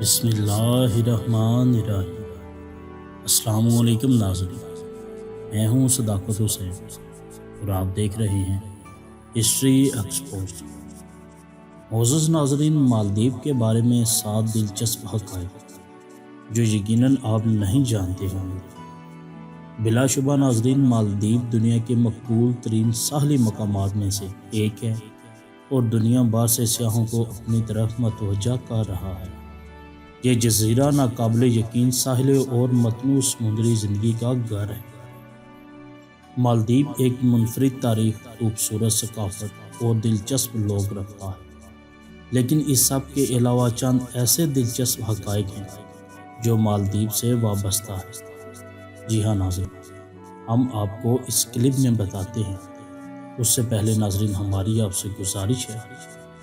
بسم اللہ الرحمن الرحیم۔ السلام علیکم ناظرین، میں ہوں صداقت حسین اور آپ دیکھ رہے ہیں ہسٹری ایکسپوز۔ معزز ناظرین، مالدیپ کے بارے میں 7 دلچسپ حقائق جو یقیناً آپ نہیں جانتے ہوں گے۔ بلا شبہ ناظرین، مالدیپ دنیا کے مقبول ترین ساحلی مقامات میں سے ایک ہے اور دنیا بھر سے سیاحوں کو اپنی طرف متوجہ کر رہا ہے۔ یہ جزیرہ ناقابل یقین ساحل اور متنوع سمندری زندگی کا گھر ہے۔ مالدیپ ایک منفرد تاریخ، خوبصورت ثقافت اور دلچسپ لوگ رکھتا ہے، لیکن اس سب کے علاوہ چند ایسے دلچسپ حقائق ہیں جو مالدیپ سے وابستہ ہے۔ جی ہاں ناظرین، ہم آپ کو اس کلپ میں بتاتے ہیں۔ اس سے پہلے ناظرین، ہماری آپ سے گزارش ہے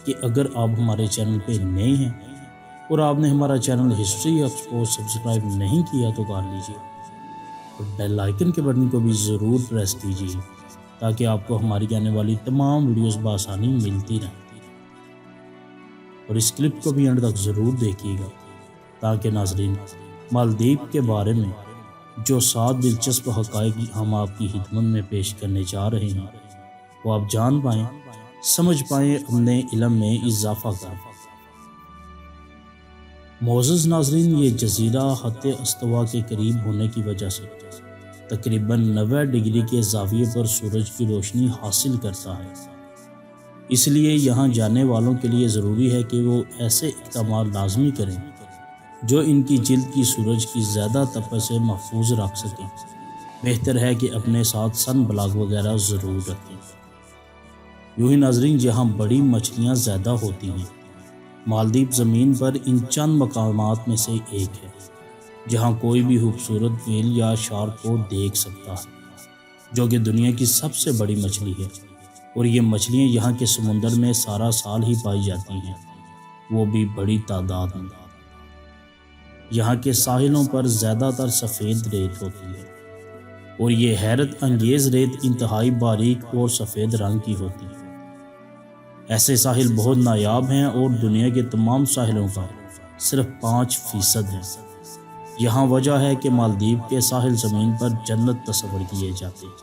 کہ اگر آپ ہمارے چینل پہ نئے ہیں اور آپ نے ہمارا چینل ہسٹری ایکسپوز سبسکرائب نہیں کیا تو کر لیجیے اور بیل آئیکن کے بٹن کو بھی ضرور پریس کیجیے تاکہ آپ کو ہماری آنے والی تمام ویڈیوز بآسانی ملتی رہیں۔ اور اس کلپ کو بھی اینڈ تک ضرور دیکھیے گا تاکہ ناظرین، مالدیپ کے بارے میں جو 7 دلچسپ حقائق ہم آپ کی خدمت میں پیش کرنے جا رہے ہیں وہ آپ جان پائیں، سمجھ پائیں، اپنے علم میں اضافہ کریں۔ معزز ناظرین، یہ جزیرہ خط استوا کے قریب ہونے کی وجہ سے تقریباً 90 ڈگری کے زاویے پر سورج کی روشنی حاصل کرتا ہے۔ اس لیے یہاں جانے والوں کے لیے ضروری ہے کہ وہ ایسے اقدامات لازمی کریں جو ان کی جلد کی سورج کی زیادہ تپش سے محفوظ رکھ سکیں۔ بہتر ہے کہ اپنے ساتھ سن بلاک وغیرہ ضرور رکھیں۔ یوں ہی ناظرین، جہاں بڑی مچھلیاں زیادہ ہوتی ہیں، مالدیپ زمین پر ان چند مقامات میں سے ایک ہے جہاں کوئی بھی خوبصورت ویل یا شارک کو دیکھ سکتا ہے، جو کہ دنیا کی سب سے بڑی مچھلی ہے، اور یہ مچھلیاں یہاں کے سمندر میں سارا سال ہی پائی جاتی ہیں، وہ بھی بڑی تعداد میں۔ یہاں کے ساحلوں پر زیادہ تر سفید ریت ہوتی ہے اور یہ حیرت انگیز ریت انتہائی باریک اور سفید رنگ کی ہوتی ہے۔ ایسے ساحل بہت نایاب ہیں اور دنیا کے تمام ساحلوں کا صرف 5% ہے۔ یہاں وجہ ہے کہ مالدیپ کے ساحل زمین پر جنت تصور کیے جاتے ہیں۔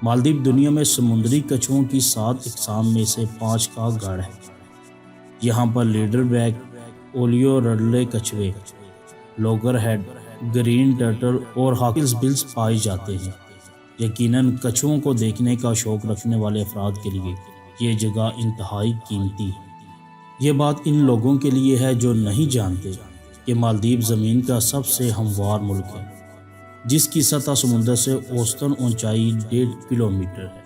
مالدیپ دنیا میں سمندری کچھووں کی 7 اقسام میں سے 5 کا گھر ہے۔ یہاں پر لیڈر بیک، اولیو رڈلے کچھوے، لوگر ہیڈ، گرین ٹرٹل اور ہاکلز بلز پائے جاتے ہیں۔ یقیناً کچھووں کو دیکھنے کا شوق رکھنے والے افراد کے لیے یہ جگہ انتہائی قیمتی ہے۔ یہ بات ان لوگوں کے لیے ہے جو نہیں جانتے کہ مالدیپ زمین کا سب سے ہموار ملک ہے، جس کی سطح سمندر سے اوسطاً اونچائی 1.5 کلومیٹر ہے۔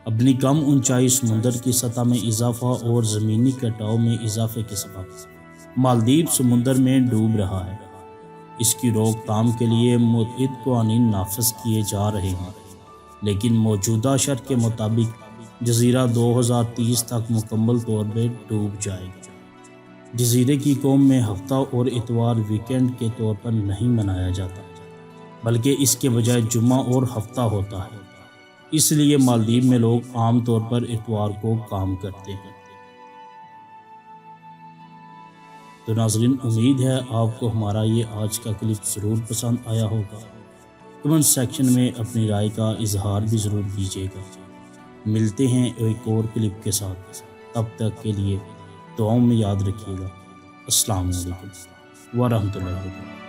اپنی کم اونچائی، سمندر کی سطح میں اضافہ اور زمینی کٹاؤ میں اضافے کے سبب مالدیپ سمندر میں ڈوب رہا ہے۔ اس کی روک تھام کے لیے متعدد قوانین نافذ کیے جا رہے ہیں، لیکن موجودہ شرح کے مطابق جزیرہ 2030 تک مکمل طور پہ ڈوب جائے گا۔ جزیرے کی قوم میں ہفتہ اور اتوار ویکینڈ کے طور پر نہیں منایا جاتا، بلکہ اس کے بجائے جمعہ اور ہفتہ ہوتا ہے۔ اس لیے مالدیپ میں لوگ عام طور پر اتوار کو کام کرتے ہیں۔ تو ناظرین، امید ہے آپ کو ہمارا یہ آج کا کلپ ضرور پسند آیا ہوگا۔ کمنٹ سیکشن میں اپنی رائے کا اظہار بھی ضرور کیجیے گا۔ ملتے ہیں ایک اور کلپ کے ساتھ، تب تک کے لیے دعاؤں میں یاد رکھیے گا۔ السلام علیکم ورحمۃ اللہ وبرکاتہ۔